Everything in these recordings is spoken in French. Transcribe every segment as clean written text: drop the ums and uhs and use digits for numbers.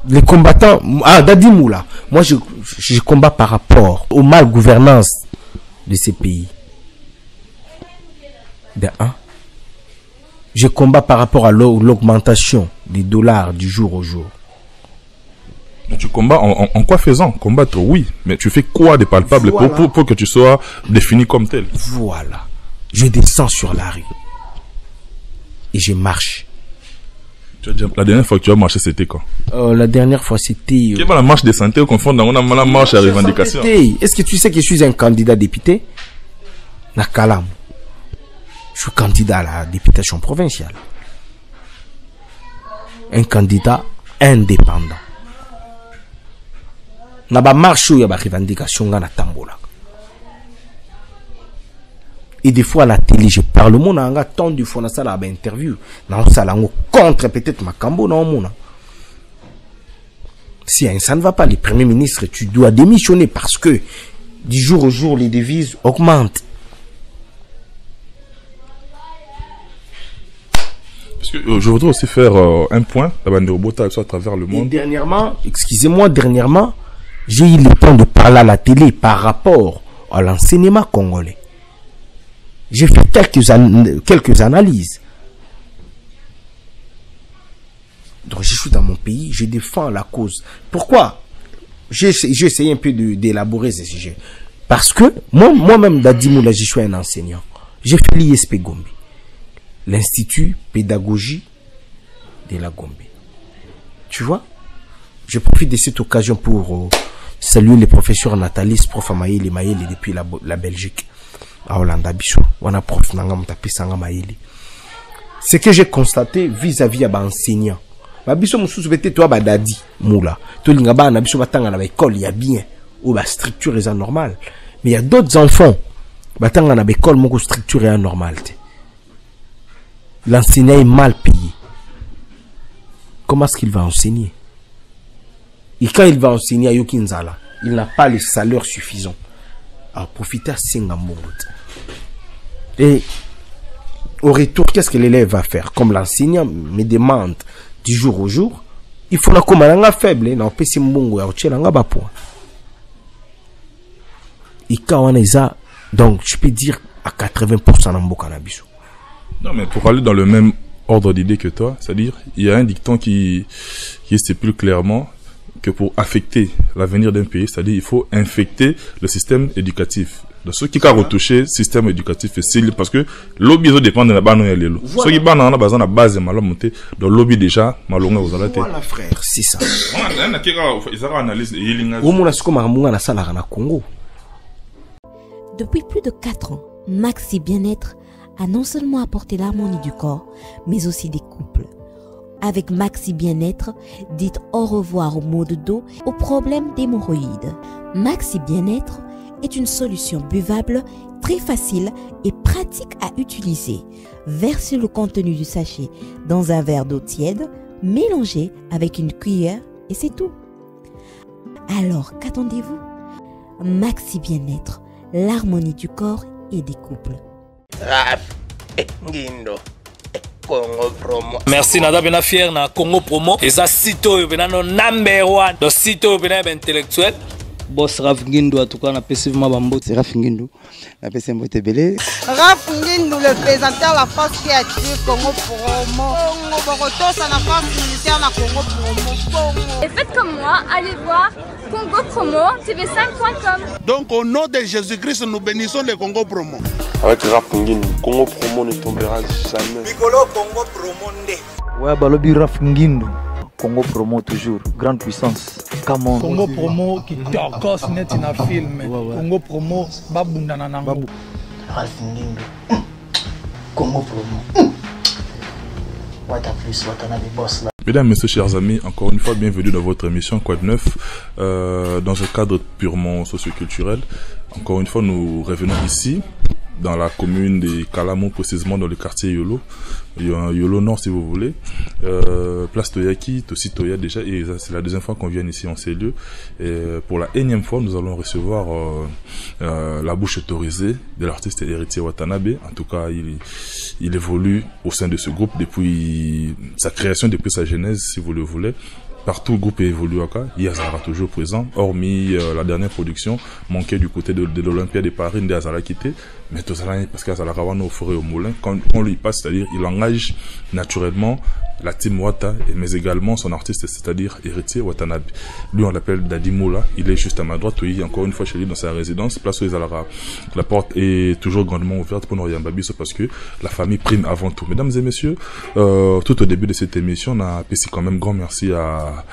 Les combattants, Dadi Moula, moi je combats par rapport aux mal-gouvernance de ces pays. De un, je combats par rapport à l'augmentation des dollars du jour au jour. Mais tu combats en quoi faisant? Combattre, oui, mais tu fais quoi de palpable voilà. pour que tu sois défini comme tel? Voilà. Je descends sur la rue et je marche. La dernière fois que tu as marché, c'était quand? La dernière fois, c'était... Quelle est la marche de santé au confond dans la marche à revendication? Est-ce que tu sais que je suis un candidat député? Nakalam. Je suis candidat à la députation provinciale. Un candidat indépendant. Na ba marche où il y a ba revendication na tambola. Et des fois à la télé je parle mon anga tant du fois na ça la ba interview na ça la contre peut-être ma cambo na mon. Si ça ne va pas, les premiers ministres, tu dois démissionner parce que du jour au jour les devises augmentent. Parce que je voudrais aussi faire un point à travers le monde. Et dernièrement, excusez-moi, j'ai eu le temps de parler à la télé par rapport à l'enseignement congolais. J'ai fait quelques analyses. Donc je suis dans mon pays, je défends la cause. Pourquoi? J'ai essayé un peu d'élaborer ce sujet. Parce que moi-même, Dadi Moula, je suis un enseignant. J'ai fait l'ISP Gombe, l'Institut Pédagogie de la Gombe. Tu vois? Je profite de cette occasion pour saluer les professeurs Nathalie, prof Maïli depuis la Belgique. À Hollande, Bichou. On a prof Nangam Tapi Sanga Maïli. Ce que j'ai constaté vis-à-vis de l'enseignant. Babiso mususu bete toi Dadi Moula. To lingaba na biso batanga na école, il y a bien ou ba structure est normale. Mais il y a d'autres enfants batanga na école moko structure est anormale. L'enseignant est mal payé. Comment est-ce qu'il va enseigner? Et quand il va enseigner à Yokinzala, il n'a pas le salaire suffisant à profiter à Singamour. Et au retour, qu'est-ce que l'élève va faire? Comme l'enseignant me demande du jour au jour, il faut la commande faible, na pesi mbongo ya ochela nga ba point. Et quand on est ça, donc je peux dire à 80% dans mboka na biso. Non, mais pour aller dans le même ordre d'idée que toi, c'est-à-dire, il y a un dicton qui stipule clairement que pour affecter l'avenir d'un pays, c'est-à-dire il faut infecter le système éducatif. De ceux qui ont retouché le système éducatif, parce que lobby dépend de la base. Ceux qui ont la base de donc lobby déjà, voilà frère, c'est ça. Depuis plus de 4 ans, Maxi Bien-être a non seulement apporté l'harmonie du corps, mais aussi des couples. Avec Maxi Bien-être, dites au revoir aux maux de dos, aux problèmes d'hémorroïdes. Maxi Bien-être est une solution buvable, très facile et pratique à utiliser. Versez le contenu du sachet dans un verre d'eau tiède, mélangez avec une cuillère et c'est tout. Alors, qu'attendez-vous? Maxi Bien-être, l'harmonie du corps et des couples. Merci Nada Bena fier na Congo Promo. Et ça site bena no number 1. Le site bena intellectuel. Boss Raf Ngindo en tout cas na passivement bambo. C'est Raf Ngindo. La PC Mbote Belé. Raf Ngindo le présentateur de la force créative Congo Promo. Boroto ça la force militaire na Congo Promo. Et faites comme moi, allez voir Congo Promo tv5.com. Donc au nom de Jésus-Christ nous bénissons le Congo Promo. Avec Raf Ngindo, Congo Promo ne tombera jamais. Piccolo Congo Promo ndé. Ouais, balobi Raf Ngindo. Congo Promo toujours, grande puissance. Come on. Congo Promo qui t'orcos net in a film. Congo Promo babunda na nango. Raf Ngindo. Congo Promo. What a plus, what a boss là. Mesdames, messieurs, chers amis, encore une fois, bienvenue dans votre émission Quoi de neuf, dans un cadre purement socioculturel. Encore une fois, nous revenons ici, dans la commune de Kalamo, précisément dans le quartier Yolo. Yolo Nord, si vous voulez. Place Toyaki, Tossi Toya déjà, et c'est la deuxième fois qu'on vient ici en ces lieux. Et pour la énième fois, nous allons recevoir la bouche autorisée de l'artiste Héritier Watanabe. En tout cas, il évolue au sein de ce groupe depuis sa création, depuis sa genèse, si vous le voulez. partout le groupe évolue, il y a toujours présent, hormis la dernière production, manquait du côté de l'Olympia de Paris, il y a Zara quitté, mais tout ça, parce qu'il y a Zara au forêt au moulin, quand on lui passe, c'est-à-dire, il engage naturellement la team Wata, mais également son artiste, c'est-à-dire Héritier Watanabe. Lui, on l'appelle Dadi Moula, il est juste à ma droite, oui, encore une fois chez lui dans sa résidence, place où la porte est toujours grandement ouverte pour Norian Babiso parce que la famille prime avant tout. Mesdames et messieurs, tout au début de cette émission, on a passé quand même grand merci à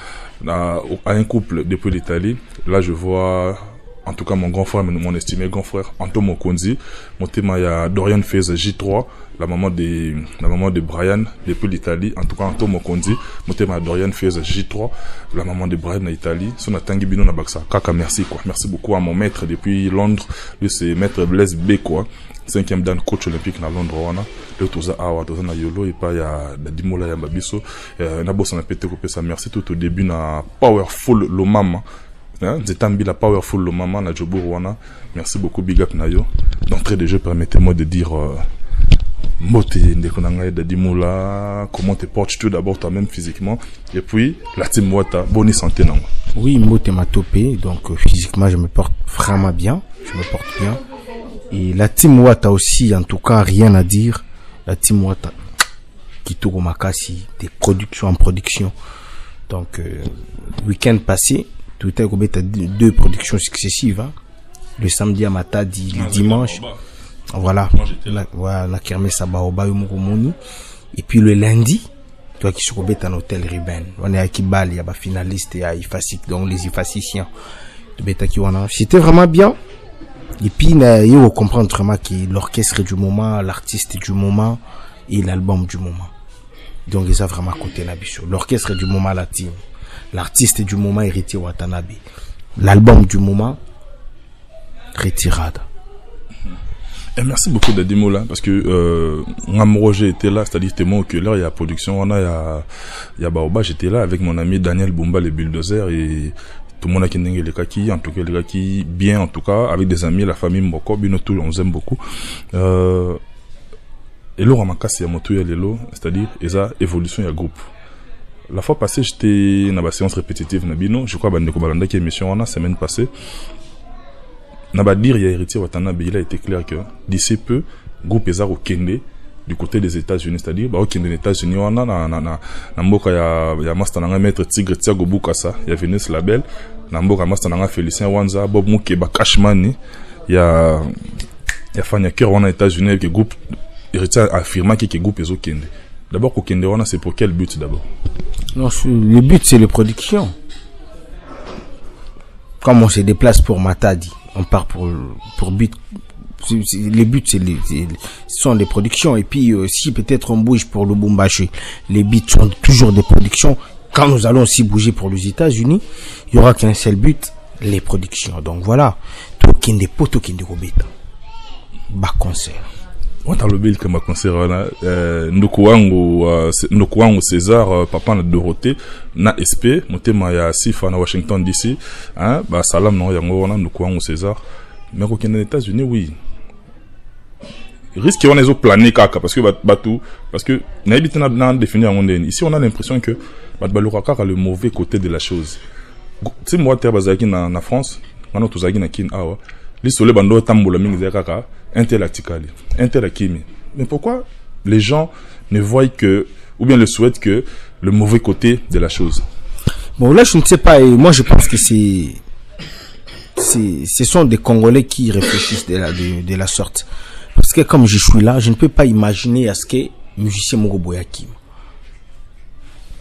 un couple depuis l'Italie. Là, je vois, en tout cas, mon grand frère, mon estimé grand frère, Anto Mokonzi. Mon thème, il y a Dorian Fez J3, la maman de Brian, depuis l'Italie. En tout cas, Anto Mokonzi. Mon thème, Dorian Fez J3, la maman de Brian en Italie. Son Tangi Bino Nabaksa. Kaka, merci, quoi. Merci beaucoup à mon maître depuis Londres. Lui, c'est maître Blaise B, quoi. 5e dan coach olympique na Londres, wana. Le toza awa, toza na yolo, et pas ya Dadimola ya Babiso. Na bossa na pété coupé ça. Merci tout au début na Powerful Lomama. Zetambi la Powerful Lomama na Jobo Rwana. Merci beaucoup Big Up Nayo. D'entrée de jeu, permettez-moi de dire Moté Ndekonanga Dadimola, comment te portes tout d'abord toi-même physiquement, et puis la team Wata, bonne santé non. Oui, Moté m'a topé, donc physiquement je me porte vraiment bien, je me porte bien. Et la team Wata aussi, en tout cas, rien à dire. La team Wata, Kitoko Makasi, des productions en production. Donc, week-end passé, tout est comme 2 productions successives. Hein. Le samedi à Matadi, le dimanche. Voilà. La kermesse à Baoba Mugomoni. Et puis le lundi, toi qui se trouve en hôtel Riben. On est à Kibali, il y a des finalistes et à Ifasik, donc les Ifasiciens. C'était vraiment bien. Et puis, il faut comprendre vraiment que l'orchestre du moment, l'artiste du moment et l'album du moment. Donc, ils ont vraiment côté Nabiso. L'orchestre du moment, la team. L'artiste du moment, Héritier Watanabe. L'album du moment, Retirada. Et merci beaucoup Dadimola, parce que Roger était là, c'est-à-dire témoin oculaire, il y a production, il y a Baoba, j'étais là avec mon ami Daniel Bumba, le bulldozer, et tout le monde a qui les kaki, en tout cas les kaki bien, en tout cas avec des amis, la famille Mboko, Binotou, on aime beaucoup. Et là on m'a cassé à mon tour l'élo, c'est-à-dire esa évolution ya groupe. La fois passée j'étais dans la séance répétitive na bino, je crois bandeko balanda qui émission on a semaine passée. Na ba dire ya Héritier Watanabe, il a été clair que d'ici peu groupe eza au Kende du côté des États-Unis, c'est-à-dire bah au Kende des États-Unis on a na mboka ya master nanga maître Tigre Thiago Bukasa, ya Venus Label, na mboka master nanga Félicien Wanza, Bob Mukeba Cashman, ya Fanya Cœur on a États-Unis avec le groupe Héritier affirma que groupe est au Kende. D'abord au Kende on a c'est pour quel but d'abord? Non, le but c'est les productions. Comme on se déplace pour Matadi, on part pour but. Les buts, ce sont des productions. Et puis, si peut-être on bouge pour le Bumbashi, les buts sont toujours des productions. Quand nous allons aussi bouger pour les États-Unis, il y aura qu'un seul but, les productions. Donc voilà, tout qui est poto qui est robeta. Bas concert. On a le bil comme un concert là. Ndokuangu César, papa na Dorothée, na SP, motema ya Sifa na Washington DC. Hein, bah salam non yango wana Ndokuangu César. Mais au États-Unis, oui. Risque on est au plané kaka parce que parce que n'habite n'a définir en ici on a l'impression que kaka le mauvais côté de la chose. Tu sais moi terre bazaki na France, maintenant tous zaki na kin awa. Les soleils bando tambola mingi kaka intellectuel, intellectuel. Mais pourquoi les gens ne voient que ou bien le souhaitent que le mauvais côté de la chose? Bon là je ne sais pas et moi je pense que ce sont des Congolais qui réfléchissent de la sorte. Parce que comme je suis là, je ne peux pas imaginer à ce que musicien Morobo Yakim.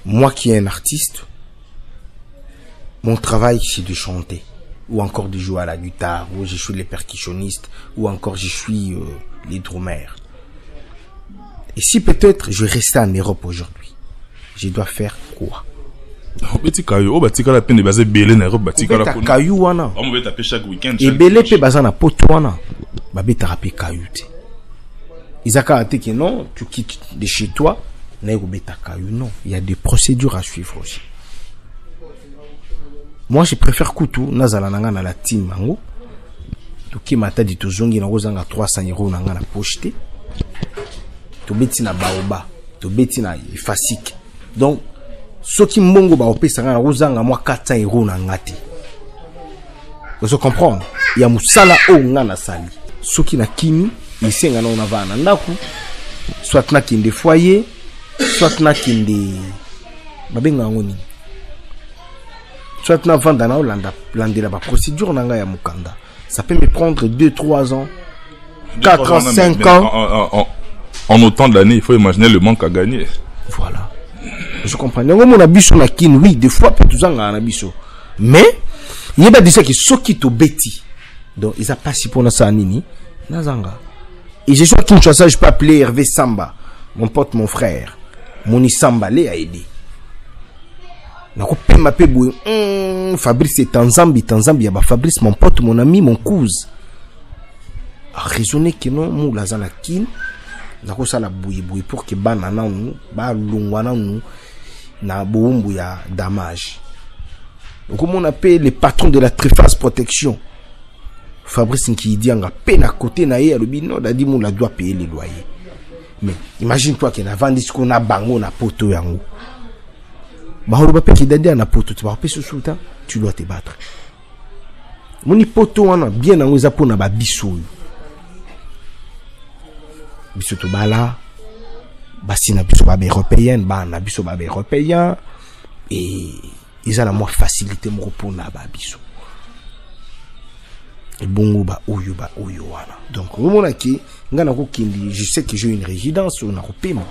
Moi qui est un artiste, mon travail c'est de chanter. Ou encore de jouer à la guitare, ou je suis les percussionnistes, ou encore je suis les drummers. Et si peut-être je restais en Europe aujourd'hui, je dois faire quoi? Petit caillou, bah tika la peine de baser belé na Europe, bah tika la peine. Caillou wana. On va taper chaque week-end. Et belé pe baser na poto wana, bah beta rapé caillou te. Isaka a dit que non, tu quittes de chez toi, na yo beta caillou non. Il y a des procédures à suivre aussi. Moi, je préfère Koutou, Nazala nanga na la team mango. Tuki mata di tozongi na kozanga 300 € nanga na pocheté. To beti na Baoba, to beti na Ifasik. Donc, soki mbongo ba opesa nga kozanga mwa 400 € na ngati. Vous comprenez? Il y a musala o nga na sali. Soki na kimi isenga na ona vana ndaku soit na kinde foyer soit na kinde babenga ngoni. Soit na vanda na olanda landela ba procédure na nga ya mukanda. Ça peut me prendre 2-3 ans. 4 ans, 5 ans. En autant d'années, il faut imaginer le manque à gagner. Voilà. Je comprends. Mon abisso na kin, oui, des fois, peut tout ça, on a un abisso. Mais, il y a des gens qui sont qui to bêtis. Donc, ils ont pas si pour ça, nini. Nazanga. Et je suis à Kinshasa, je peux appeler Hervé Samba. Mon pote, mon frère. Mon Samba, les a aidé. Fabrice est en Zambie, Fabrice, mon pote, mon ami, mon cousin. A raisonné que non, mou la zanakin, na ko sala bouyi pour que banana nous, ba lungwana nous, na boumbu ya damage. Donc on appelle les patrons de la Triphase Protection. Fabrice qui dit en peine à côté na ye, le bino da dit mou la doit payer les loyers. Mais imagine-toi qu'il y a vendu ce qu'on a bango na poto yango. Bah on va payer qui dadi na poto, tu vas payer ce souta, tu dois te battre. Moni poto wana bien en za pona ba biso. Biso to bala basi na biso ba européen ba na biso ba européen et ils ont la moins facilité mo pona ba biso. Et bongo ba oyo wana. Donc au moment qui ngana ko kindi, je sais que j'ai une résidence on a paiement.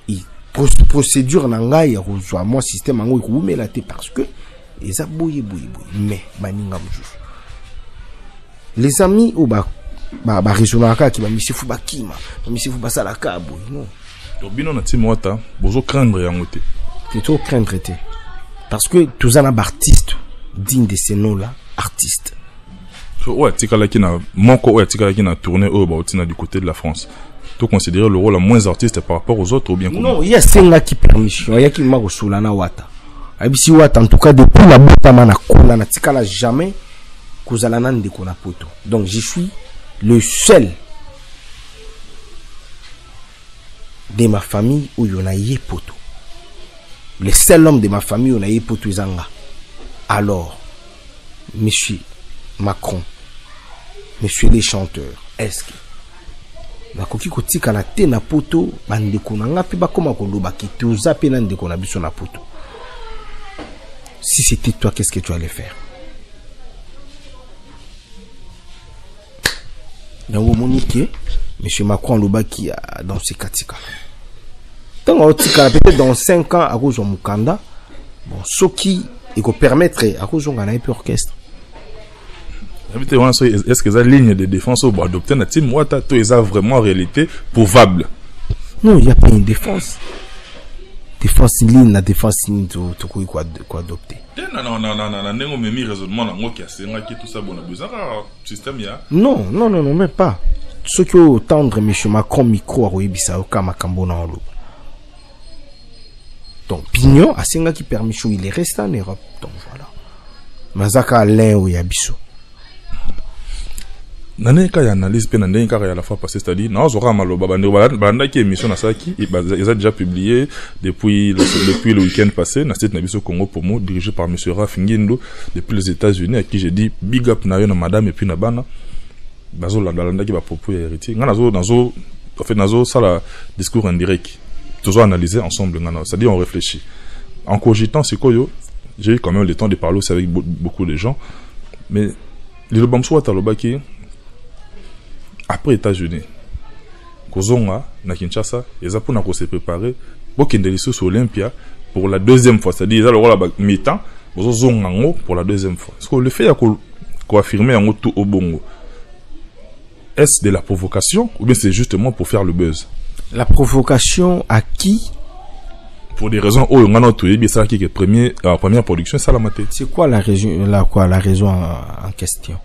Et procédure na ngai ya ko moi système ngo ko mela te parce que ils a boyi mais baninga mjusu. Les amis ou ba raisonnaka qui va misifu bakima, misifu basala kabo, non. Bino na timota, bozo craindre yangote. Plutôt craindre te. Parce que tous un artiste digne de ces noms là, artiste. Ouais, tikala ki na moko ouais tikala ki na tourner au baotina du côté de la France. Tu considères le rôle moins artiste par rapport aux autres ou bien comment? Non, il y a senga qui permission, il y a qui mako solana wata. Abisi wata en tout cas depuis la botama na kola na tikala jamais kozalana ndeko na poto. Donc je suis le seul de ma famille où il y en a yé poto. Le seul homme de ma famille où il y a yé poto zanga. Alors, monsieur Macron, monsieur les chanteurs, est-ce que na koki kotika la te na poto bandeko na nga pe bakoma koloba ki toza pe na ndeko na biso na poto. Si c'était toi, qu'est-ce que tu allais faire? Dans Monique, M. Macron Lobaki dans ses katika. Tant peut-être dans 5 ans à cause de Mukanda, bon, ce qui peut permettre à cause de un peu orchestre. Est-ce que la ligne de défense au adopter na team Wata to est vraiment en réalité prouvable? Non, il n'y a pas une défense. Défense ligne, la défense ligne, tu quoi adopter. Non, mais raisonnement dans qui a tout ça bon besoin système ya. Non, même pas. Ce qui au tendre M. Macron micro a roibisa au kamakambo na olo. Donc Pignon a senga qui permission il est resté en Europe. Donc voilà. Mazaka Alain ou yabiso. Nane ka ya analyse pe nane ka ya la fois passée, c'est-à-dire na zora maloba banda qui émission na saki et ils ont déjà publié depuis le week-end passé na site na biso Congo Promo dirigé par monsieur Raf Ngindo depuis les États-Unis à qui j'ai dit big up na yo na madame et puis na bana bazo landa ki ba propos ya héritier nga nazo en fait nazo ça la discours indirect toujours analyser ensemble ngana, c'est-à-dire on réfléchit en cogitant c'est quoi yo j'ai eu quand même le temps de parler aussi avec beaucoup de gens mais le bamso atalobaki après États-Unis, Kozonga, na Kinshasa, ils ont se préparer pour qu'ils ne sur Olympia pour la deuxième fois. C'est-à-dire, ils ont mi-temps, pour la deuxième fois. Est-ce que le fait qu'on affirme en tout au bongo, est-ce de la provocation ou bien c'est justement pour faire le buzz? La provocation à qui? Pour des raisons où on a tout ça qui est première production, ça la maté. C'est quoi la raison en question?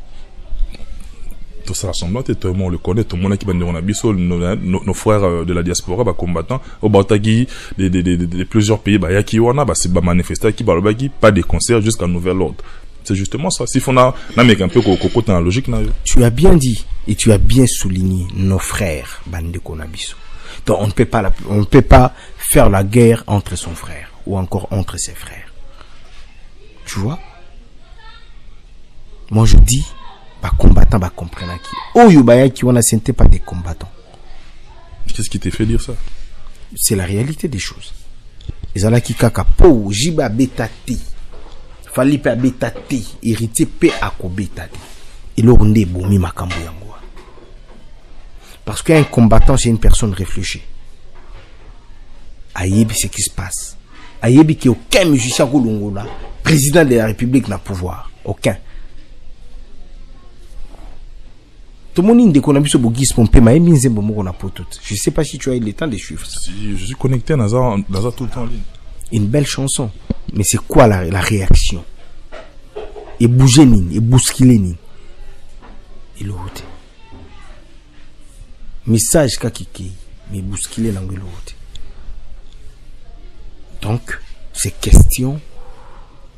Tout ça rassemblement, tout le monde le connaît, tout le monde qui va nous abisso, nos frères de la diaspora, bah combattants, au Batagi, de plusieurs pays, bah yaki wana, bah c'est bah manifester qui bah pas de concerts jusqu'à nouvel ordre. C'est justement ça. Si on a un peu coco dans la logique, tu as bien dit et tu as bien souligné nos frères bande de Konabiso. Donc on ne peut pas faire la guerre entre son frère ou encore entre ses frères. Tu vois? Moi je dis, bah combattants, bah comprennent qui. Oh yobaya qui on a senté pas des combattants. Qu'est-ce qui t'a fait dire ça? C'est la réalité des choses. Ils ont là qui kaka po jiba betati. Fali pe betati, héritier pe akobetati. Et là on est boumi makambo yango. Parce qu'un combattant c'est une personne réfléchie. Ayebi ce qui se passe. Ayebi qui aucun musicien kolongola, président de la République n'a pouvoir, aucun. Tout le monde dit qu'on a vu ce bogis pompé, mais je ne sais pas si tu as eu le temps de suivre ça. Si, je suis connecté dans ça tout le temps en ligne. Une belle chanson. Mais c'est quoi la réaction? Et bouger nini, et bousculer nini. Et l'autre. Message kakiki, mais bousculer l'angle. Donc, c'est question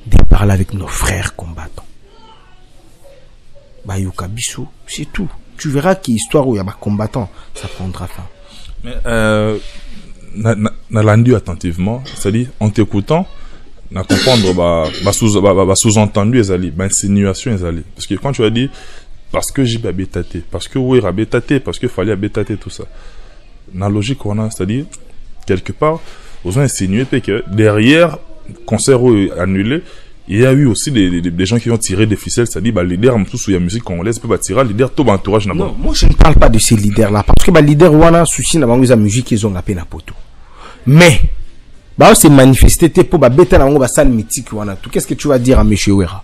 de parler avec nos frères combattants. Bayuka Bissou, c'est tout. Tu verras qu'il y a histoire où il y a des combattants, ça prendra fin. Mais, n'a l'entendu attentivement, c'est-à-dire, en t'écoutant, n'a comprendre, sous-entendu, insinuation, parce que quand tu as dit, parce que j'ai bétaté, parce que oui, bétaté, parce que fallait bétaté, tout ça. La logique qu'on a, c'est-à-dire, quelque part, vous avez insinué que derrière, concert annulé, il y a eu aussi des gens qui ont tiré des ficelles, c'est-à-dire, les leaders, tout sous la musique congolaise, peut tirer, les leaders, tout l'entourage. Non, moi je ne parle pas de ces leaders-là, parce que les leaders, on a souci dans la musique, ils ont appelé la poteau. Mais, c'est manifesté pour bêter dans la salle mythique, qu'est-ce que tu vas dire à M. Ouera?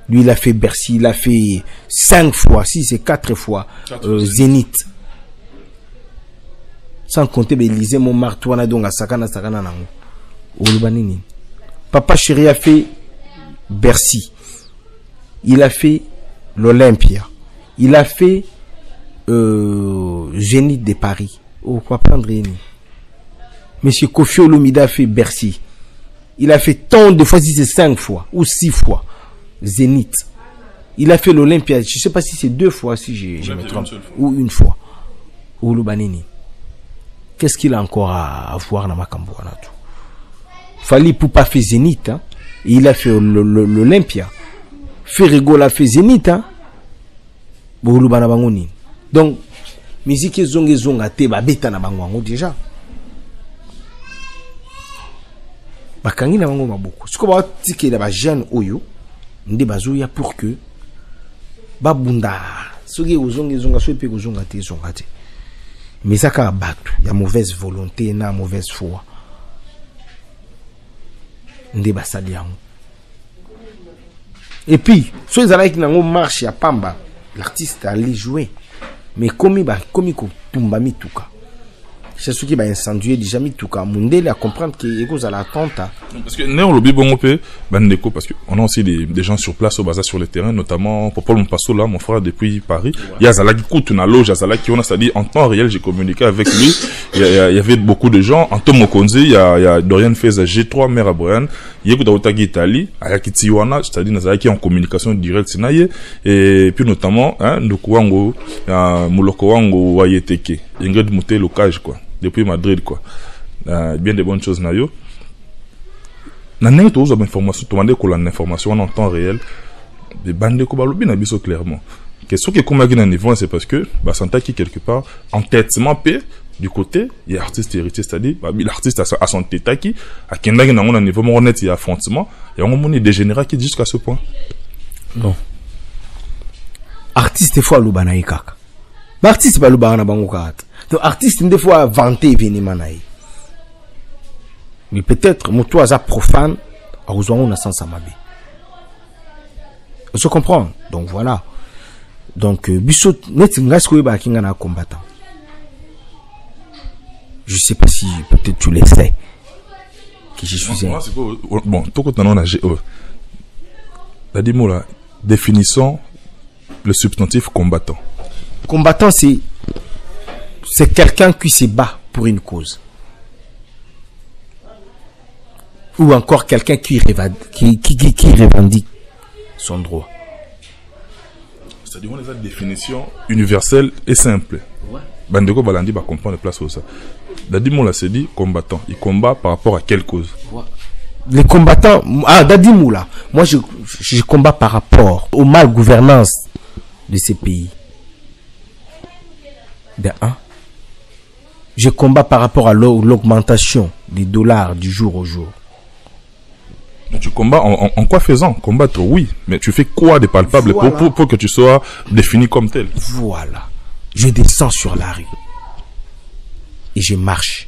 Lui, il a fait Bercy, il a fait 5 fois, si c'est 4 fois, Zénith. Sans compter, Élysée, Montmartre, on a donc à Sakana, Papa Chéri a fait Bercy. Il a fait l'Olympia. Il a fait Zénith de Paris. Oh, quoi prendre une. Monsieur Kofi Olomide a fait Bercy. Il a fait tant de fois, si c'est 5 fois ou 6 fois. Zénith. Il a fait l'Olympia. Je ne sais pas si c'est 2 fois, si je me trompe. Ou 1 fois. Ou le Banini. Qu'est-ce qu'il a encore à voir dans ma camboana tout? Fali Poupa fait Zénith. Hein? Et il a fait l'Olympia. Ferrego l'a fait Zénith. Hein? Donc, musique zonga te ba beta na bango déjà. Bakangi na bango maboko. Ce que ba tiki la ba jeune oyo nde bazuya pour que babunda soki zonga so pe zonga te. Mais ça ka battu, il y a mauvaise volonté na mauvaise foi. Nde basali yango. Et puis, so ezala ki nango marche ya pamba, l'artiste allait jouer. Mais komi ko tumba mituka. C'est ce qui va incendier déjà mituka. Mundele à comprendre que ego za la tenta. Parce que né on lobby bon pe bandeko parce que on a aussi des gens sur place au bazar sur le terrain, notamment Paul Mpasso là, mon frère depuis Paris. Il y a Zala qui coûte une loge, Zala qui on a c'est-à-dire en temps réel, j'ai communiqué avec lui. Il y avait beaucoup de gens. Antoine Mokonzi, il y a Dorian Feza G3 mère à Brian, il y a Dautagi Italie, Ayakitiwana, c'est-à-dire Nazala qui est en communication directe sinaye et puis notamment Ndokuwango, Muloko Wango Wayeteke, Ingrid Mouté Locage quoi. Depuis Madrid quoi. Bien de bonnes choses nayo. Nané tous les informations, tout le monde a l'information en temps réel. Des bandes ko balobi na biso clairement. Question qui comme à niveau c'est parce que Santa qui quelque part en têtement paix du côté il y a artiste héritier c'est-à-dire l'artiste à son tête qui à kendaki na ngona niveau mon net il y a affrontement et on moni dégénérer qui jusqu'à ce point. Non. Artiste fois lubana ikaka. Ba artiste ba lubana bango kata. Donc artiste des fois vanter événement naï. Mais peut-être mon toi ça profane à on a sens amabe. Je comprends. Donc voilà. Donc biso net ngasko ba kinga na combattant. Je sais pas si peut-être tu le sais que je suis bon tout quand on a la dit là définissons le substantif combattant. Combattant c'est quelqu'un qui se bat pour une cause. Ou encore quelqu'un qui revendique son droit. C'est-à-dire on a une définition universelle et simple. Bandeko Balandi va comprendre la place où ça. Dadi Moula s'est dit combattant. Il combat par rapport à quelle cause? Les combattants, Dadi Moula, moi je combats par rapport aux mal gouvernance de ces pays. De un, je combats par rapport à l'augmentation des dollars du jour au jour. Mais tu combats en quoi faisant? Combattre, oui, mais tu fais quoi de palpable pour que tu sois défini comme tel? Voilà. Je descends sur la rue. Et je marche.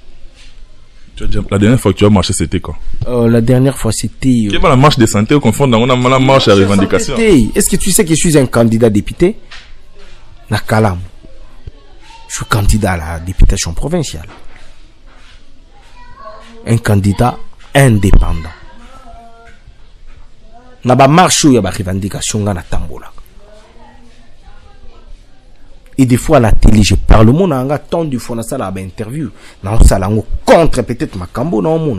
La dernière fois que tu as marché, c'était quand? La dernière fois, c'était... Quelle est la marche de santé au confond dans la marche à revendication? Est-ce que tu sais que je suis un candidat député? Nakalam. Je suis candidat à la députation provinciale. Un candidat indépendant. Na ba marche où il y a ba revendication na tambola. Et des fois à la télé je parle mon anga tant du fois na ça la ba interview na ça la contre peut-être ma cambo na mon.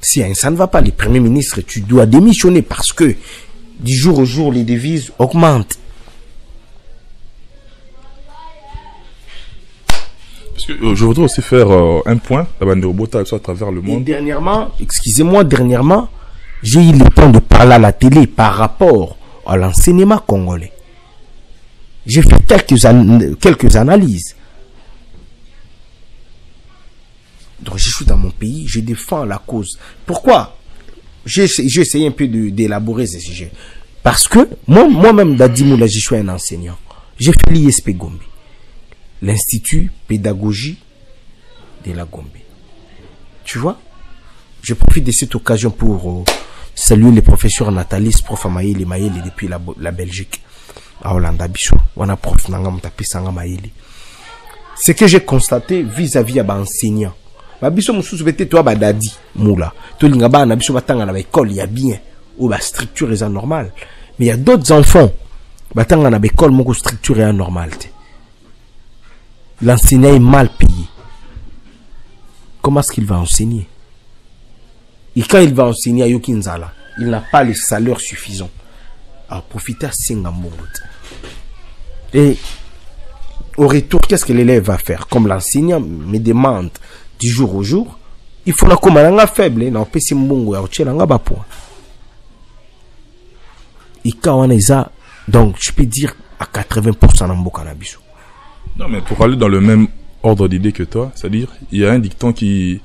Si ça ne va pas, le premier ministre, tu dois démissionner parce que du jour au jour les devises augmentent. Parce que je voudrais aussi faire un point à travers le monde. Et dernièrement, excusez-moi, j'ai eu le temps de parler à la télé par rapport à l'enseignement congolais. J'ai fait quelques analyses. Donc je suis dans mon pays, je défends la cause. Pourquoi? J'ai essayé un peu d'élaborer ce sujet. Parce que moi-même, Dadi Moula, je suis un enseignant. J'ai fait l'ISP Gombe, l'Institut Pédagogie de la Gombe. Tu vois? Je profite de cette occasion pour saluer les professeurs Nathalie, prof Maïli depuis la Belgique. À Hollande, on a prof ce que j'ai constaté vis-à-vis à l'enseignant. Babiso mususu bete toi Dadi Moula. To linga ba na biso batanga na école, il y a bien ou la structure est normale. Mais il y a d'autres enfants batanga na école moko structure est normale. L'enseignant est mal payé. Comment est-ce qu'il va enseigner? Et quand il va enseigner à Yokinzala, il n'a pas le salaire suffisant. Alors profitez à Singambout. Et au retour, qu'est-ce que l'élève va faire? Comme l'enseignant me demande du jour au jour, il faut la commande faible, non pas si mbongo ya ochela nga bapo. Et quand on est ça, donc je peux dire à 80% dans mboka na biso. Non mais pour aller dans le même ordre d'idée que toi, c'est-à-dire il y a un dicton qui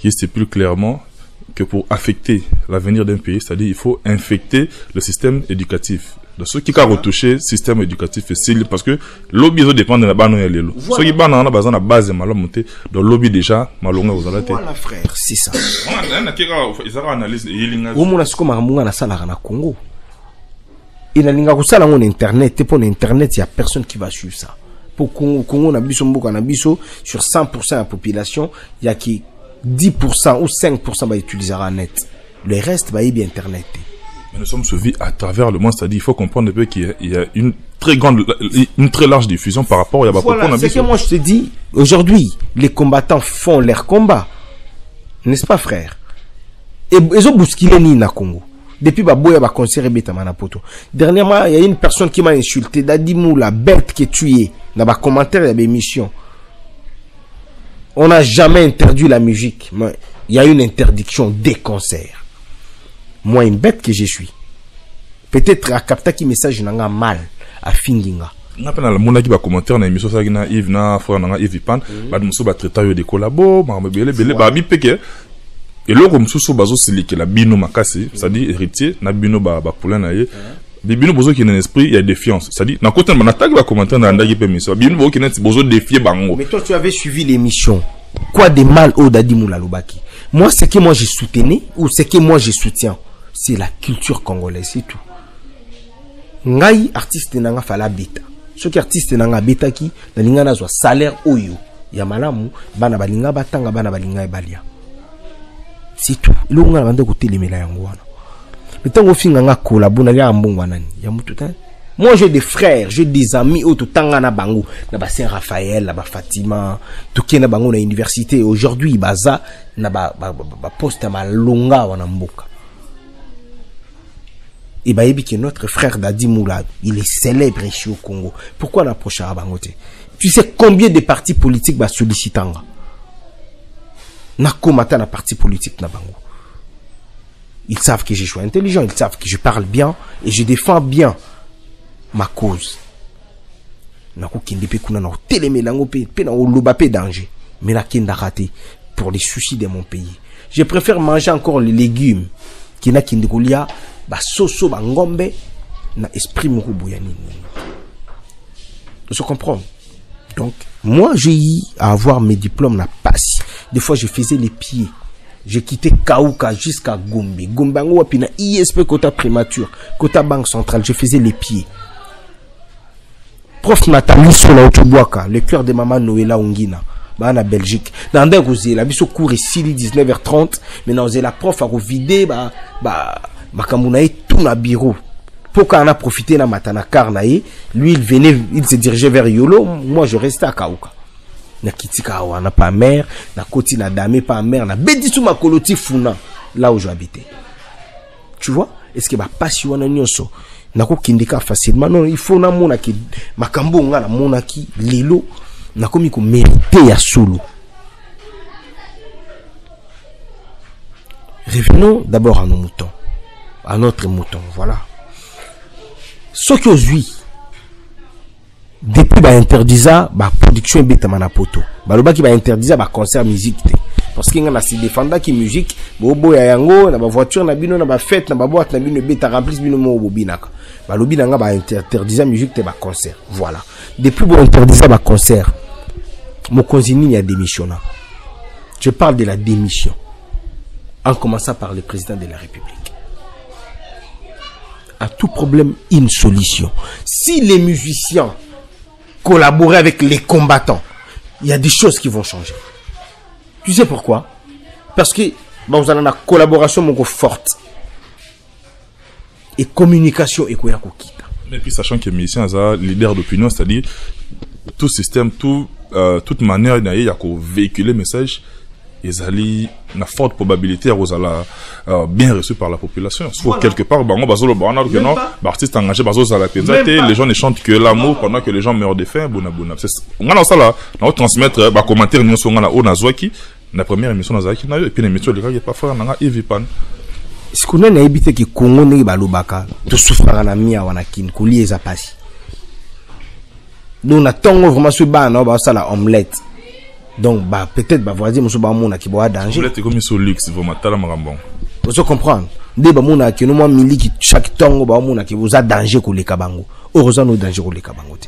stipule clairement que pour affecter l'avenir d'un pays, c'est-à-dire il faut infecter le système éducatif. De ceux qui ont retouché le système éducatif, c'est parce que le lobby dépend de la base. Ceux qui ont besoin de la base, donc le lobby déjà, malonga vous allez. Voilà frère, c'est ça. Au moins ce que mamunga na sala na Congo. Il a linga kusala on internet, et pour internet il y a personne qui va suivre ça. Pour Congo na biso mboka na biso sur 100% de la population, il y a qui 10% ou 5% va utiliser net. Le reste va y bien internet. Mais nous sommes suivis à travers le monde, c'est-à-dire il faut comprendre un peu qu'il y a une très large diffusion par rapport à voilà, c'est que moi je te dis, aujourd'hui, les combattants font leur combat. N'est-ce pas frère? Et ils ont bousculé ni na Congo. Depuis Baboya va concert Betamana Poto. Dernièrement, il y a une personne qui m'a insulté, Dadi Moula, bête que tu es, dans ma commentaire de l'émission. On n'a jamais interdit la musique, mais il y a une interdiction des concerts. Moi, une bête que je suis. Peut-être à capter qui message n'a mal à Finginga. On a pas la qui va commenter dans l'émission ça na Yves na frère na Yves Pan, ba muso ba traiter yo de collabo, ba bele ba bi peke. Et là comme muso bazo selike la bino makasi, c'est-à-dire héritier na bino ba poulain na ye. Bino bozo qui dans l'esprit, il y a défiance. C'est-à-dire na côté na attaque va commenter dans ndaki pe émission. Bino bozo qui net bozo défier bango. Mais toi tu avais suivi l'émission. Quoi de mal au Dadi Moula Lobaki? Moi ce que moi je soutenais ou ce que moi je soutiens, c'est la culture congolaise, c'est tout. Ngai artiste nanga fala beta. Ceux qui artiste nanga beta qui na linga na zo salaire oyo ya malamu bana balinga batanga bana balinga ebalia. C'est tout. Lo nga bande ko telemela yango wana. Metango finga nga collabo na ya mbongo nani ya mutu ta. Moi j'ai des frères, j'ai des amis au tanga na bango na ba Saint Raphaël, na ba Fatima, toké na bango na université aujourd'hui baza na ba poste malonga wana mboka. Et bah, que notre frère Dadi Moula, il est célèbre ici au Congo. Pourquoi on approche à Bangote? Tu sais combien de partis politiques bah sollicitant? Nakomata na parti politique na Bango. Ils savent que je suis intelligent, ils savent que je parle bien et je défends bien ma cause. Nako kende pe kuna na teleme lango pe na oloba pe danger. Mais la kenda raté pour les soucis de mon pays. Je préfère manger encore les légumes qui na kende kolia ba soso ba ngombe na esprit moko boyani. Je comprends. Donc moi j'ai eu à avoir mes diplômes na passe. Des fois je faisais les pieds. J'ai quitté Kaouka jusqu'à Gombe. Gombango wapina ISP quota primature, quota banque centrale, je faisais les pieds. Prof Nathalie Sola Otubuaka, le cœur de maman Noëlla Ongina, en Belgique. Dans des rosés, la biso cours ici 19h30, maintenant j'ai la prof à revider Kamounaï tout na bureau. Pour qu'on a profité na matana karnaï, lui il se dirigeait vers Yolo, moi je restais à Kaouka. Na kitika wana pas mère, na koti na dame pas mère, na bedisu makoloti funa là où j'habitais. Tu vois? Est-ce que ba passi wana nyonso na ko kindika facilement? Non, il faut na mona ki makambo nga na mona ki lelo na komi ko mériter ya solo. Revenons d'abord à nos moutons, à notre mouton, voilà. Ce que aujourd'hui depuis ba interdisa ba production betama na poto baloba ki ba interdisa ba concert musique parce que ngana si défenda ki musique bobo ya yango na ba voiture na bino na ba fête na ba boîte na bino beta remplis bino mo bobinaka balobi na nga ba interdisa musique te ba concert. Voilà, depuis ba interdisa ba concert mon konzini a démissionné. Je parle de la démission en commençant par le président de la République. À tout problème une solution. Si les musiciens collaborer avec les combattants, il y a des choses qui vont changer. Tu sais pourquoi? Parce que vous avez une collaboration forte et communication et quoi. Et puis sachant que les musiciens sont leaders d'opinion, c'est-à-dire tout système, toute manière il y a véhiculer le message, ils ont une forte probabilité à bien reçu par la population. Voilà. Quelque part, artistes engagés, les gens ne chantent que l'amour pendant que les gens meurent de faim. On a ça là, on va transmettre des commentaires la première émission et puis l'émission de pas faire Evipan. Ce qu'on a évité que Congo ne balobaka, tout souffrir na mia wanakin, koulier za pasi. Nous on attend vraiment ce ban, on va ça la omelette. Donc peut-être voisin monsieur ba mona ki boa danger. Omelette comme sur luxe, vous matala marambon. Vous comprenez? Dès ba mona ki no mo miliki chaque tongo ba mona ki vous a danger ko le kabango. Heureusement no danger ko le kabango te.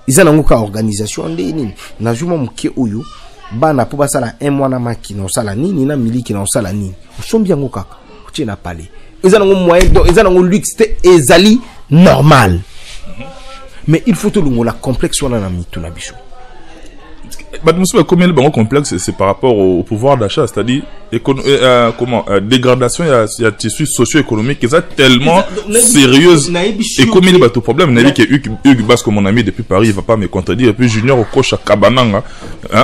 Ils ont une organisation ndeni. Na juma mke oyo bana po basala un mois na maki na sala nini na miliki na sala nini. Osombi yango kaka. Tu n'as pas les. Ils ont un moyen, ils ont un luxe et zali normal. Mais il faut tout le la complexe sur la nami tout nabicho. Comme le complexe, c'est par rapport au pouvoir d'achat, c'est-à-dire dégradation, il y a tissu socio-économique qui est tellement sérieuse. Et comme il y a tout problème, Hugues Basse, mon ami depuis Paris, il va pas me contredire. Et puis Junior au coach à Kabananga,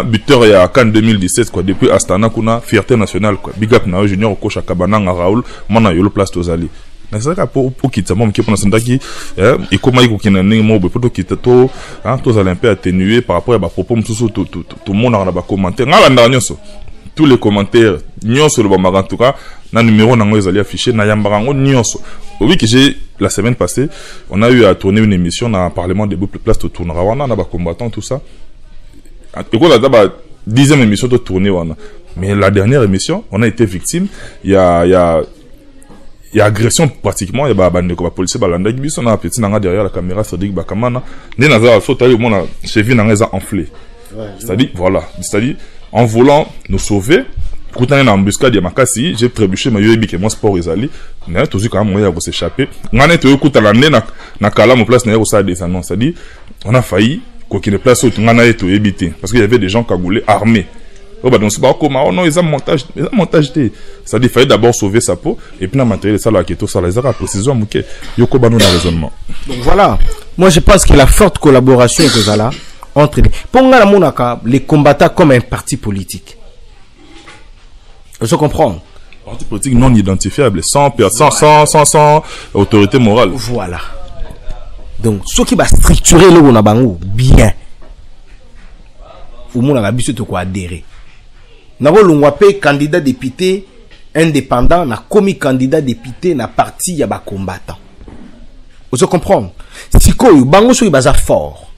buteur il y a Cannes 2017 quoi. Depuis Astana kuna fierté nationale quoi. Big up na Junior au coach à Kabananga Raoul, mana yolo place tozali. Mais c'est ça pour quitter moi qui pense ndaki et comment il kokina ningi mo be poto quitter to tous allons un peu atténuer par rapport à ba propos tout le monde a ba commentaire ngala ndanyoso tous les commentaires nyonso le bamara en tout cas na numéro nango ezali affiché na yambarango nyonso. Oui que j'ai la semaine passée on a eu à tourner une émission dans le parlement des Bouple Place to tournera wana na ba combattant tout ça et quoi là ba 10e émission de tourner wana mais la dernière émission on a été victime il y a agression pratiquement il y a bande ko police balanda biso na petit nanga derrière la caméra Cédric Bakamana né naza sauter le monde cheville nanga enflé c'est-à-dire voilà c'est-à-dire en voulant nous sauver quand on est en embuscade de Makasi j'ai trébuché mais yobi que mon sport ezali na toujours quand même moyen de s'échapper ngane to yokuta la na kala mon place na yo ça des annonces c'est-à-dire on a failli quoi qu'il ne place au ngana eto éviter parce qu'il y avait des gens cagoulés armés. Oh bah donc c'est pas comme oh non ils ont montage ça dit fallait d'abord sauver sa peau et puis na matériel ça là qui est tout ça les a précision muké yoko bano na raisonnement. Donc voilà, moi je pense que la forte collaboration que ça là entre ponga la monaka les combattants comme un parti politique. Je comprends. Parti politique non identifiable, sans autorité morale. Voilà. Donc, ce qui va structurer le Gonabango bien. Au moins, on a besoin de quoi adhérer. Nous avons candidat député indépendant, na commis candidat député na parti ya ba combattant. Vous comprenez? Si quoi, bango so baza fort.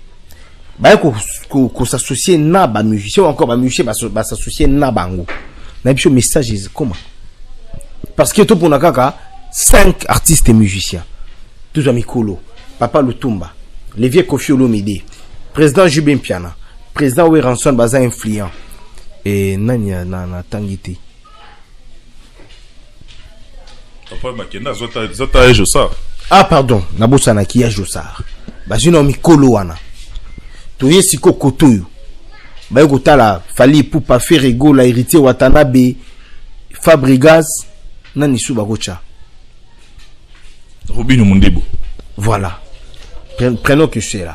Ba ko s'associer na ba musicien encore ba musicien ba s'associer na bango. Na biso message comment? Parce que tout pour nakaka 5 artistes et musiciens. Tous amis Kolo, Papa Lutumba, les vieux Kofi Olomide, président Jubin Piana, président Weranson baza influent et nanya na tangité. Papa Makena zota Josar. Ah pardon, nabosana ki ya Josar. Bazino mikolo wana. Toye siko kotoyo. Ba yokotala fali Pupa Ferrego la héritier Watanabe Fabregas nani suba gocha. Robinho Mundebo. Voilà. Prenons que c'est là.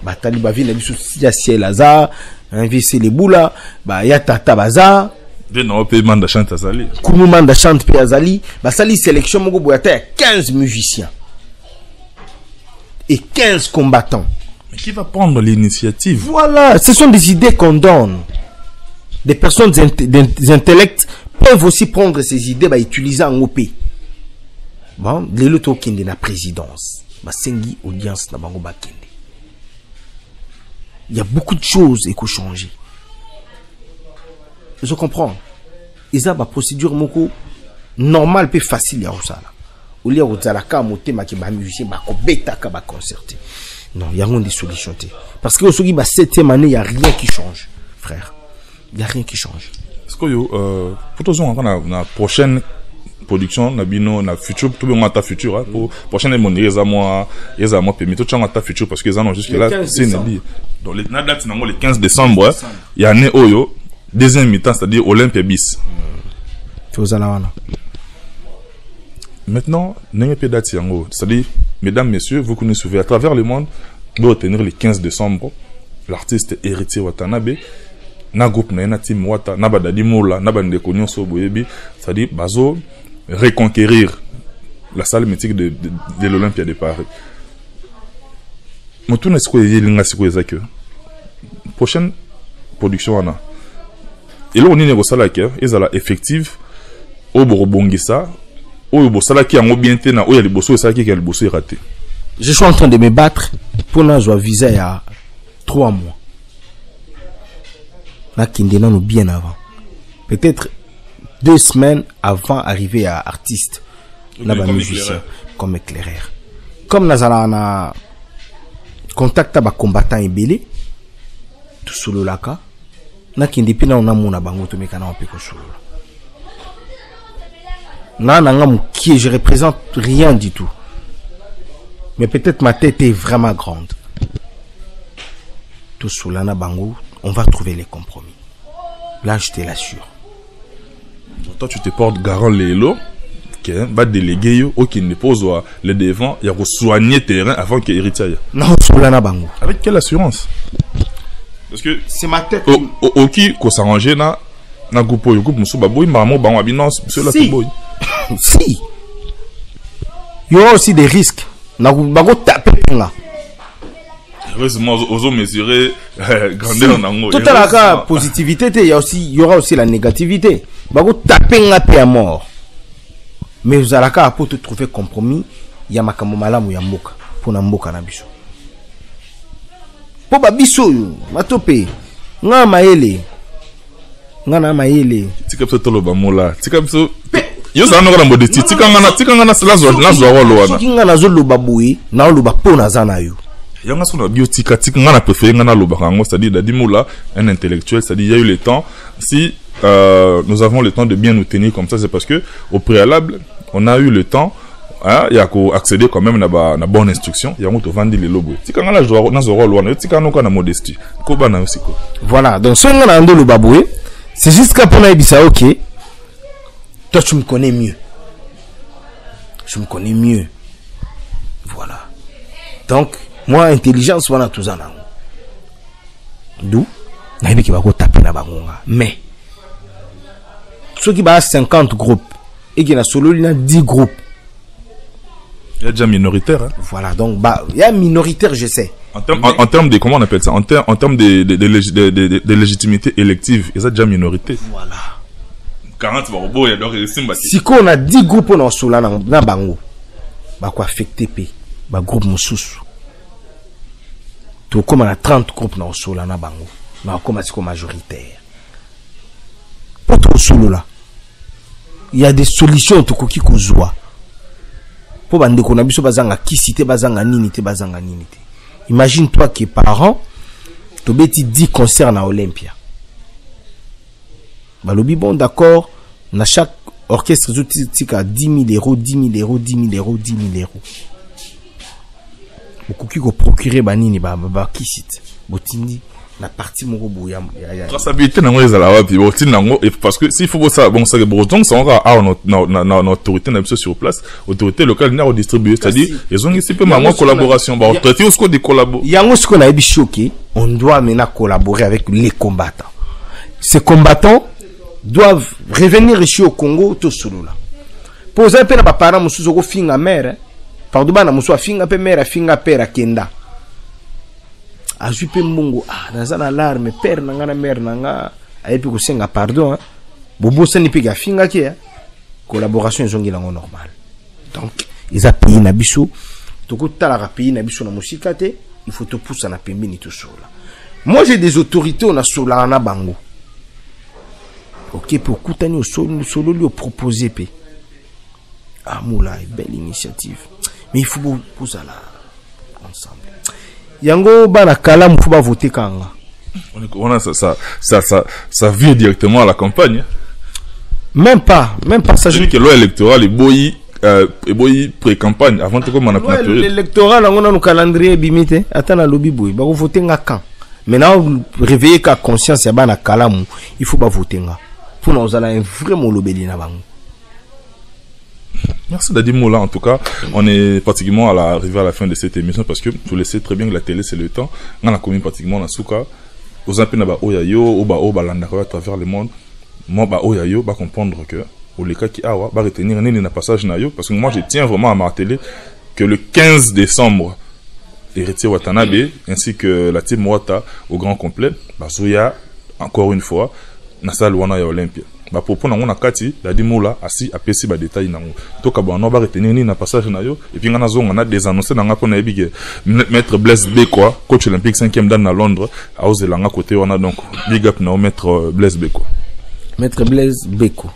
Batali ba vina biso ya ciel azar, inviter les boula, ba ya tata bazar. De non pe manda chante azali. Kumu manda chante pe azali, ba sali sélection moko boyata 15 musiciens et 15 combattants. Mais qui va prendre l'initiative? Voilà, ce sont des idées qu'on donne. Des personnes des intellects peuvent aussi prendre ces idées bah utiliser en OP. Bon, les loto kende na présidence, ba sengi audience na bango ba kende. Il y a beaucoup de choses et qu'on changer. Je comprends. Ils ont une procédure moko normale et facile à ça. Au lieu de la camote ma qui ba musicien ba ko beta ka ba concerter. Non, il y a des solutions. Parce que au 7e année, il n'y a rien qui change, frère. Il n'y a rien qui change. Est-ce que pour tous la prochaine production, na futur, tout le monde a futur, pour prochaine année, ils ont moi permis tout le monde a futur parce qu'ils en ont jusque là. C'est une donc la date le 15 décembre, il y a année Oyo, deuxième mi-temps, c'est-à-dire Olympia bis. Maintenant, c'est-à-dire, mesdames, messieurs, vous que nous suivez à travers le monde, doit retenir le 15 décembre, l'artiste héritier Watanabe, na groupe na team Wata, na badadi mola, na bande konyo so boyebi, c'est-à-dire, bazo reconquérir la salle mythique de l'Olympia de Paris. Mon tour n'est-ce que l'inga siko ezake. Prochaine production ana. Et là on est négocié là que ezala effective au borobongisa. Je suis en train de me battre pour un visa il y a 3 mois. Bien avant. Peut-être 2 semaines avant d'arriver à artiste. Musicien, comme éclaireur. Comme nous avons contact avec combattant et belé, tout solo laka, na kindi pina on a mon abango to mekana on peut solo. Qui je représente rien du tout. Mais peut-être ma tête est vraiment grande. Tout sous l'ana bango, on va trouver les compromis. Là, je te l'assure. Toi, tu te portes garant les lots, qui va déléguer au qui ne pose le devant, il y a soigner terrain avant qu'il héritier. Non, sous l'ana bango. Avec quelle assurance? Parce que c'est ma tête. Au qui qu'on s'arrange na groupe yo groupe musu baboy maramo bango abinance monsieur la boy. Si. Il y aura aussi des risques. Heureusement, aux mesurer grandeur en ango. Tout à la positivité, il y aura aussi la négativité. Bago taper un peu à mort. Mais vous allez pour te trouver compromis, il y a makamo malamu ya mboka pour na mboka na biso. Po ba biso yo, matope. Nga maele. Nga na maele. Tika pso tolo ba mola. Tika pso yo za ngana modesti tika ngana sala zo na zo wolo wana tika ngana zo loba boye na loba pona zana yo yanga so na biotika tika ngana préféré ngana loba rango c'est-à-dire Dadimoula un intellectuel c'est-à-dire il y a eu le temps si nous avons le temps de bien nous tenir comme ça c'est parce que au préalable on a eu le temps il y a qu'à accéder quand même na bonne instruction il y a to vendre les lobos tika ngana zo na zo wolo wana tika ngana na modesti ko bana aussi ko voilà donc so ngana ndo loba boye c'est juste que pour na ibisa OK. Toi, tu me connais mieux. Je me connais mieux. Voilà. Donc, moi, intelligence, voilà tout ça. D'où? Mais, ceux qui ont 50 groupes et qui ont solo, il y a 10 groupes. Il y a déjà minoritaire. Hein? Voilà, donc il y a minoritaire, je sais. En termes de, comment on appelle ça, en termes de légitimité élective, il y a déjà minorité. Voilà. 40 barbo, il y a donc si on a 10 groupes dans solo, dans bango, bah quoi affecté p, bah groupe moussous. Tout comme on a 30 groupes dans solo, dans bango, bah comme c'est majoritaire. Pour tout solo là, il y a des solutions tout qui kozwa. Pour bande qu'on a biso bazanga kisité bazanga ninité bazanga ninité. Imagine toi que par an, tu beti 10 concerts à Olympia. Bah lobi bon d'accord, na chaque orchestre tika 10 000 euros, 10 000 euros, 10 000 euros, 10 000 euros. Beaucoup qui ko procurer banini ba kisite. Botindi la partie mon robot ya. Traçabilité na ngwe zala wapi botindi nango parce que s'il faut ça bon ça que breton ça on a na autorité na biso sur place, autorité locale na redistribuer, c'est-à-dire ils ont ici peu ma collaboration ba traiter au score de collaborer. Yango ce qu'on a choqué, on doit maintenant collaborer avec les combattants. Ces combattants doivent revenir ici au Congo tout solo là. Poser un peu na parents musuzo ko finga mère. Pardon bana musuwa finga pe mère finga père kenda. Ajupe mbongo naza na alarme père nanga na mère nanga ayepi ko senga pardon hein. Bobo seni pe ga finga ke collaboration ezongi lango normal. Donc ils a payé na biso to ko tala ka pays na biso na musika te, il faut te pousser na pembeni tout solo là. Moi j'ai des autorités on a sola na bango. Ok, pour Koutani au solo lui proposer p. Ah moula, belle initiative. Mais il faut pour ça là ensemble. Yango bana kala mu faut pas voter kanga. On a ça vient directement à la campagne. Même pas ça. Je dis que loi électorale est boyi pré-campagne avant que comme on a période. L'électoral on a nos calendrier bimité, attends na lobby boy, ba voter nga quand. Maintenant réveiller ka conscience ya bana kala mu, il faut pas voter nga. Pour nous allons vraiment l'obéir na bango. Merci Dadimoula. En tout cas, on est pratiquement arrivé à la fin de cette émission parce que vous le savez très bien que la télé c'est le temps. On a commis pratiquement la souka. Aux appels na ba oyayo ou ba obalanda à travers le monde. Moi ba oyayo ba comprendre que ou les cas qui awa ba retenir nini na passage na yo parce que moi je tiens vraiment à marteler que le 15 décembre Héritier Watanabe ainsi que la team Wata au grand complet bazoya encore une fois na salle wana ya Olympia. Ba propos na ngona kati Dadimoula asi apesi ba détail nango. Toka ba no ba retenir ni na passage na yo et puis ngana zonga na des annoncer na ngako na ebige maître Blaise Beko coach olympique 5e dan na Londres a osé langa côté wana donc big up na maître Blaise Beko. Maître Blaise Beko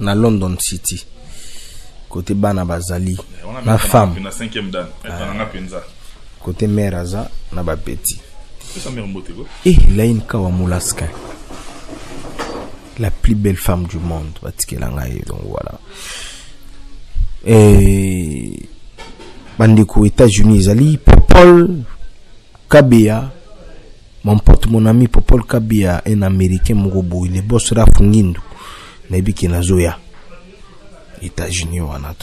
na London City côté bana bazali na femme na 5e dan na penza côté mère aza na ba petit. C'est sa mère mbote go. Et là une kawa mulaska. La plus belle femme du monde, donc voilà. Et bandeko États-Unis, Zali, Popol Kabea, mon pote, mon ami Popol Kabea, un Américain Morobo, il est boss Raf Ngindu, Nebiki Nazoya, États-Unis, wana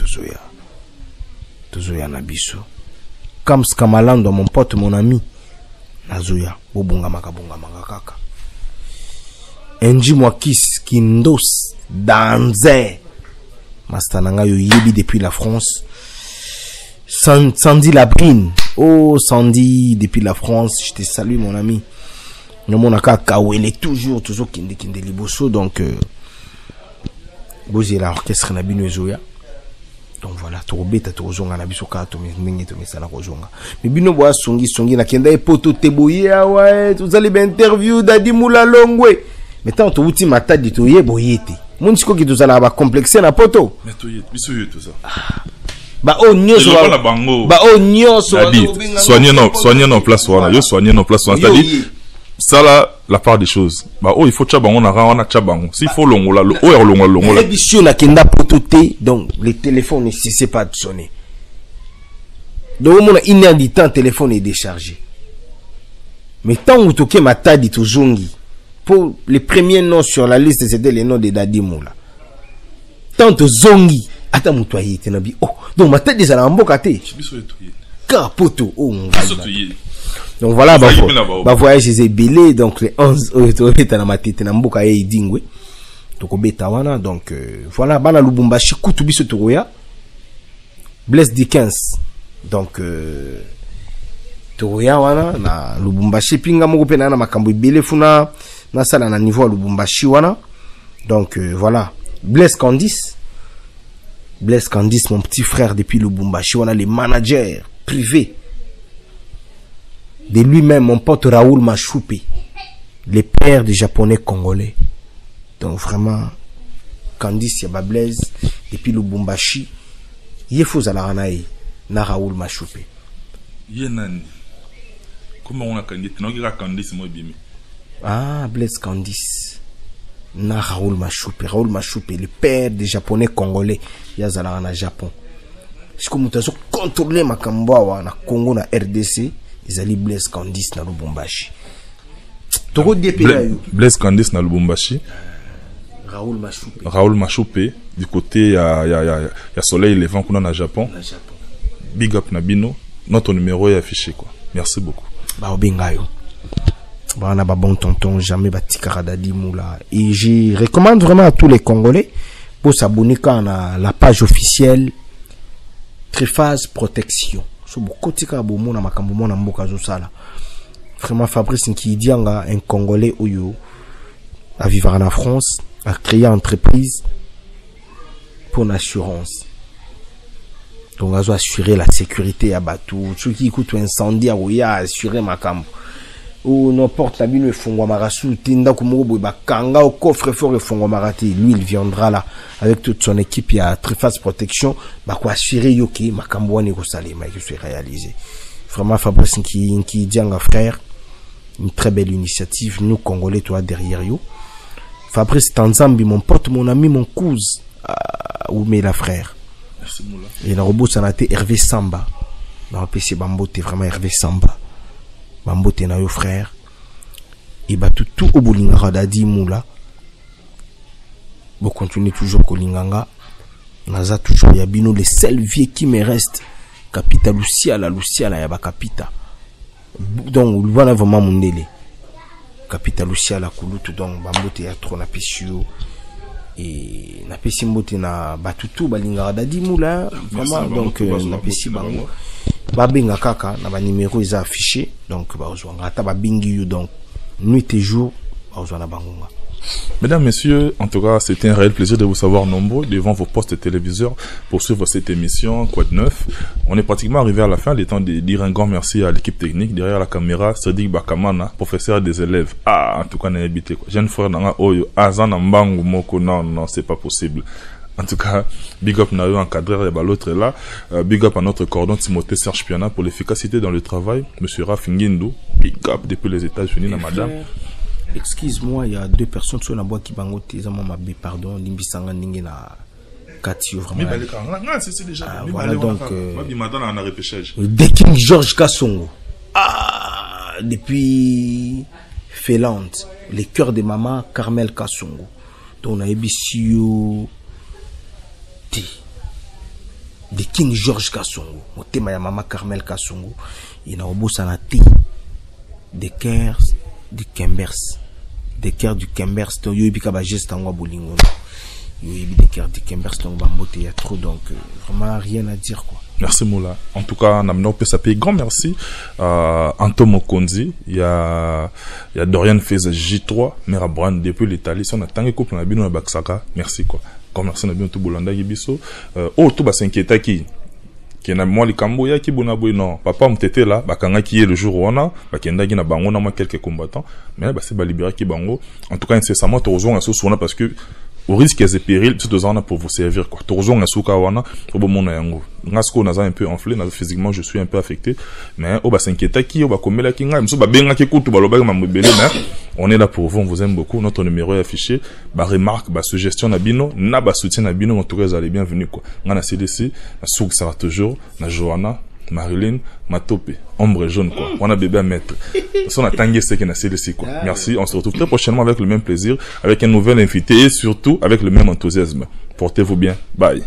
Tozoya Nabiso. Kams Kamalando, mon pote, mon ami, Nazoya, Bobunga Makabunga Makaka. Enji Mwakis Kindos Danze Mastananga yo yebi depuis la France. Sandy Labrine. Oh Sandy depuis la France, je te salue mon ami. Mon aka kawele toujours kinde liboso donc bozi la orchestre na bino ezoya. Donc voilà, tobeta tozonga na biso ka to mingi to misala kozonga. Mais bino boa songi na kenda e poto teboya ouais, vous allez interview Dadimoula Longwe. Mais tant que tu m'as dit que tu es boyété. Mon discours qui nous a la complexé na poto. Mais tu es tout ça. Bah oh nyoso. Bah oh nyoso. Soignez nos places wana. Yo soignez nos places wana. C'est-à-dire ça là la part des choses. Bah oh il faut chabango na wana chabango. S'il faut longola le oh longola. L'émission na kenda poto té donc les téléphones ne cessent pas de sonner. Donc on a une heure du temps téléphone est déchargé. Mais tant que tu m'as dit to zongi. Pour les premiers noms sur la liste, c'était les noms de Dadimoula. Tant que Zongi, attends, moutoyer, t'es nabi. Oh, donc ma tête des alambokate. Capoto, oh, mon gars. Donc voilà, bah voyage, j'ai belé, donc les 11 t'es dans ma tête, t'es namboka et dingwe. tokobeta wana donc voilà bana Lubumbashi kutu biso tokoya Blaise Dickens donc tokoya wana na Lubumbashi pinga moko pe na makambo ibele funa na sala na niveau à Lubumbashi wana donc voilà Blaise Candice mon petit frère depuis Lubumbashi wana les managers privés de lui-même mon pote Raoul Machoupe le père des japonais congolais donc vraiment Candice ya Blaise depuis Lubumbashi yefo zalana na Raoul Machoupe yenani comment on a Candice non ira Candice moi bimi ah Blaise Candice na Raoul Machoupe le père des japonais congolais ya zalana na Japon siko mutazo contrôler makambo na Congo na RDC izali Blaise Candice na Lubumbashi toko depela yo Blaise Candice na Lubumbashi Raoul Machoupe du côté ya Soleil Levant kuna na Japon. Big up na bino, notre numéro est affiché quoi. Merci beaucoup. Ba obengayo. Ba na ba bon tonton jamais batikara dadi moula et je recommande vraiment à tous les Congolais pour s'abonner à la page officielle Triphase Protection. So bokotika bo mona makambo mona mboka zo sala. Vraiment Fabrice Nkidianga un Congolais oyo à vivre en France a créé une entreprise pour l'assurance. Donc, on doit assurer la sécurité à bateau. Ceux qui écoutent un incendie, on a assuré ma camp. Ou n'importe la bine, fongo marasu, tinda kumuro, kanga au coffre fort le fongo marati. Lui, il viendra là, avec toute son équipe, il y a Triphase Protection, bah, quoi assurer yoki, ma camboine et salima, que soit réalisé. Vraiment, Fabrice qui dit un frère, une très belle initiative, nous, Congolais, toi, derrière you. Fabrice Tanzambi, mon pote, mon ami, mon cousin, Oumé la frère. Merci Moula. Et le robot, ça a été Hervé Samba. Dans le PC Bambote, vraiment Hervé Samba. Bambote na yo frère. Et bah tout au Bolingara d'Adi Moula. Bon, continuez toujours Kolinganga. Naza toujours Yabino, les seuls vieux qui me restent. Capita Luciala, Yaba Capita. Donc, voilà vraiment mon délai. Capita Luciala Kulutu, donc Bambote ya trop na pesio. Et na pesi mbote na batutu balingara dadi moula vraiment donc na pesi bango babenga kaka na ba numéro is affiché donc ba ozwanga ta ba bingi you donc nuit et jour ba ozwana bangonga. Mesdames, Messieurs, en tout cas, c'était un réel plaisir de vous savoir nombreux devant vos postes téléviseurs pour suivre cette émission, Quoi de Neuf. On est pratiquement arrivé à la fin, il est temps de dire un grand merci à l'équipe technique. Derrière la caméra, Cédric Bakamana, professeur des élèves. Ah, en tout cas, on a habité. Jeune frère dans Oyo, Azan Mbangu Moko, non, c'est pas possible. En tout cas, big up Nayo encadreur et l'autre est là. Big up à notre cordon Timothée Serge Piana pour l'efficacité dans le travail. Monsieur Raf Ngindu, big up depuis les États-Unis, la madame. Excuse-moi, il y a deux personnes sur la boîte qui bangotent, pardon, Limbisanga Ninge na Katio, vraiment. C'est déjà. Voilà donc. De King George Kassongo. Ah, depuis Féland, les cœurs de maman Carmel Kassongo. Donc on a Ebisio de King George Kassongo. Mon thème ya maman Carmel Kassongo. Il y a un sanati de cœurs du Kembers. Des cœurs du Kembers, donc il y a des gestes en bolingo. Il y a des cœurs du Kembers, donc il y a trop, donc vraiment rien à dire quoi. Merci Moula. En tout cas, on peut s'appeler grand merci à Anto Mokonzi. Il y a Dorian Fez J3, Mera Brand depuis l'Italie. Si on a tant de couples, on a bien au Baksaka. Merci quoi. Grand merci, on a bien tout Bolanda Gibiso. Tout va s'inquiéter qui na moi les Camboya qui bonaboy non papa m'était là bakanga qui est le jour où on a bakenda qui na bango na moi quelques combattants mais bah c'est ba libérer qui bango en tout cas incessamment toujours un sous parce que au risque et péril c'est deux ans pour vous servir quoi toujours un souka wana au bon mon yango ngasko naza un peu enflé physiquement je suis un peu affecté mais au ba s'inquiéter qui au ba komela ki nga mso ba benga ki kutu ba loba mamubele mais on est là pour vous, on vous aime beaucoup. Notre numéro est affiché. Bah remarque, bah suggestion na bino, na ba soutien na bino, en tout cas, vous allez bienvenue quoi. On a CDC, na souk ça va toujours, na Johanna, Marilyn, Matope, ombre jaune quoi. On a bébé à mettre. On a tangué ce qui na CDC quoi. Merci, on se retrouve très prochainement avec le même plaisir, avec un nouvel invité et surtout avec le même enthousiasme. Portez-vous bien. Bye.